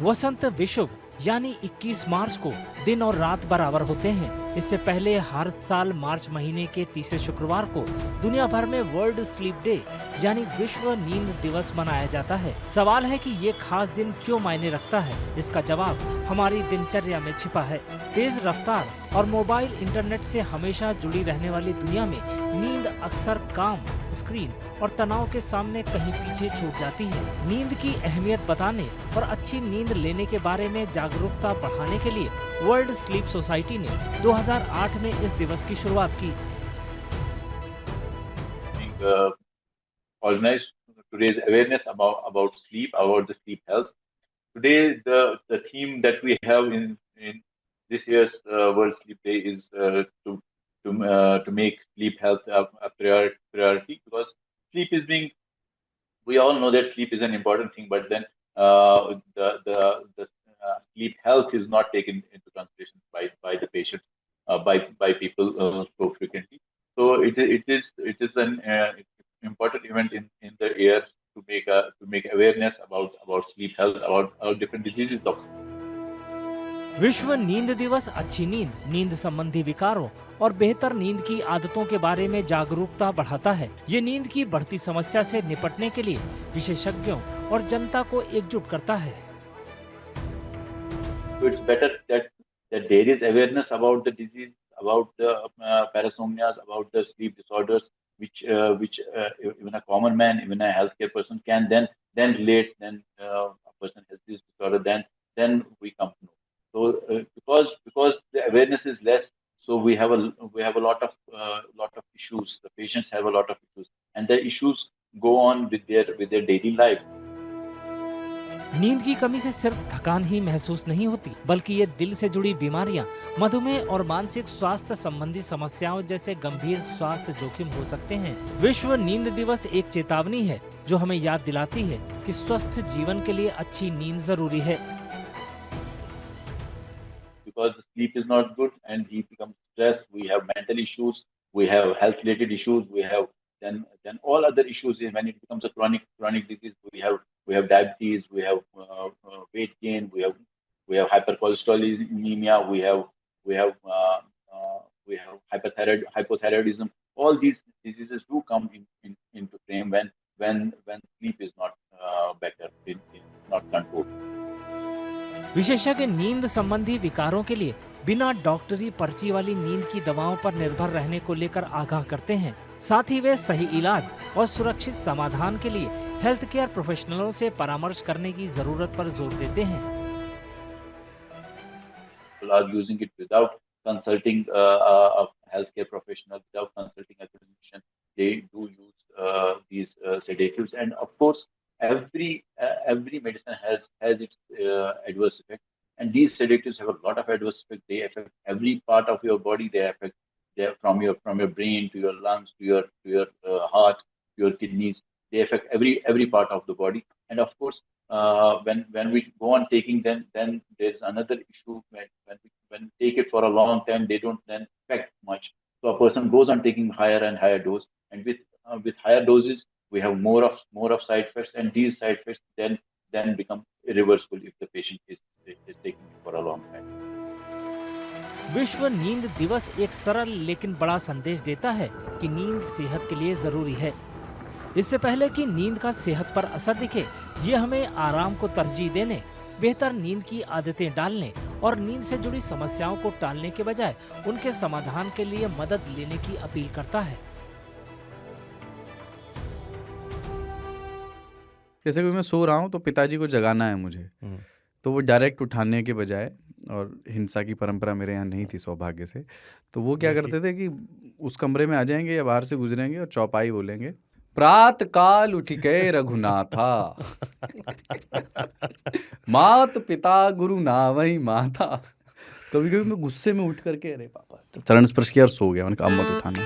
वसंत विश्व यानी 21 मार्च को दिन और रात बराबर होते हैं। इससे पहले हर साल मार्च महीने के तीसरे शुक्रवार को दुनिया भर में वर्ल्ड स्लीप डे यानी विश्व नींद दिवस मनाया जाता है। सवाल है कि ये खास दिन क्यों मायने रखता है? इसका जवाब हमारी दिनचर्या में छिपा है। तेज रफ्तार और मोबाइल इंटरनेट से हमेशा जुड़ी रहने वाली दुनिया में नींद अक्सर काम, स्क्रीन और तनाव के सामने कहीं पीछे छूट जाती है। नींद की अहमियत बताने और अच्छी नींद लेने के बारे में जागरूकता बढ़ाने के लिए वर्ल्ड स्लीप सोसाइटी ने 2008 में इस दिवस की शुरुआत की। Organized to raise awareness about sleep, about the sleep health. Today, the theme that we have in this year's World Sleep Day is to make sleep health a priority, because sleep is being, we all know that sleep is an important thing, but then the sleep health is not taken into consideration by the patients, by people so frequently. So it is an important event in the year to make awareness about sleep health, about different diseases of sleep. विश्व नींद दिवस अच्छी नींद, नींद संबंधी विकारों और बेहतर नींद की आदतों के बारे में जागरूकता बढ़ाता है। ये नींद की बढ़ती समस्या से निपटने के लिए विशेषज्ञों और जनता को एकजुट करता है। So it's better that there is awareness about the disease, about the parasomnias, about the sleep disorders, which even a common man, even a healthcare person can then relate. Then a person has this disorder, then we come to know. So because the awareness is less, so we have a lot of issues. The patients have a lot of issues, and the issues go on with their daily life. नींद की कमी से सिर्फ थकान ही महसूस नहीं होती, बल्कि ये दिल से जुड़ी बीमारियां, मधुमेह और मानसिक स्वास्थ्य संबंधी समस्याओं जैसे गंभीर स्वास्थ्य जोखिम हो सकते हैं। विश्व नींद दिवस एक चेतावनी है जो हमें याद दिलाती है कि स्वस्थ जीवन के लिए अच्छी नींद जरूरी है। Because the sleep is not good and he becomes stressed, we have mental issues, we have health related issues, we have then all other issues. When it becomes a chronic disease, we have diabetes, we have weight gain, we have hypercholesterolemia, we have hypothyroidism. All these diseases do come into frame when sleep is not better, not controlled. विशेषज्ञ नींद संबंधी विकारों के लिए बिना डॉक्टरी पर्ची वाली नींद की दवाओं पर निर्भर रहने को लेकर आगाह करते हैं। साथ ही वे सही इलाज और सुरक्षित समाधान के लिए हेल्थ केयर प्रोफेशनलों से परामर्श करने की जरूरत पर जोर देते हैं। People are using it without consulting a healthcare professional, without consulting a clinician. They do use these sedatives, and of course, every medicine has its adverse effect, and these sedatives have a lot of adverse effect. They affect every part of your body. They affect from your brain to your lungs to your heart to your kidneys. They affect every part of the body, and of course, when we go on taking them, then there's another issue. When we take it for a long time, they don't then affect much. So a person goes on taking higher and higher dose, and with higher doses, we have more of side effects, and these side effects then become irreversible if the patient is taking it for a long time. विश्व नींद दिवस एक सरल लेकिन बड़ा संदेश देता है कि नींद सेहत के लिए जरूरी है। इससे पहले कि नींद का सेहत पर असर दिखे, ये हमें आराम को तरजीह देने, बेहतर नींद की आदतें डालने और नींद से जुड़ी समस्याओं को टालने के बजाय उनके समाधान के लिए मदद लेने की अपील करता है। जैसे कि मैं सो रहा हूँ तो पिताजी को जगाना है मुझे, तो वो डायरेक्ट उठाने के बजाय, और हिंसा की परंपरा मेरे यहाँ नहीं थी सौभाग्य से, तो वो क्या करते थे कि उस कमरे में आ जाएंगे या बाहर से गुजरेंगे और चौपाई बोलेंगे, प्रात काल उठ के रघुनाथा मात पिता गुरु नावई माता। कभी कभी मैं गुस्से में उठ करके अरे पापा चरण स्पर्श किया और सो गया, उनका अम्मत उठाना।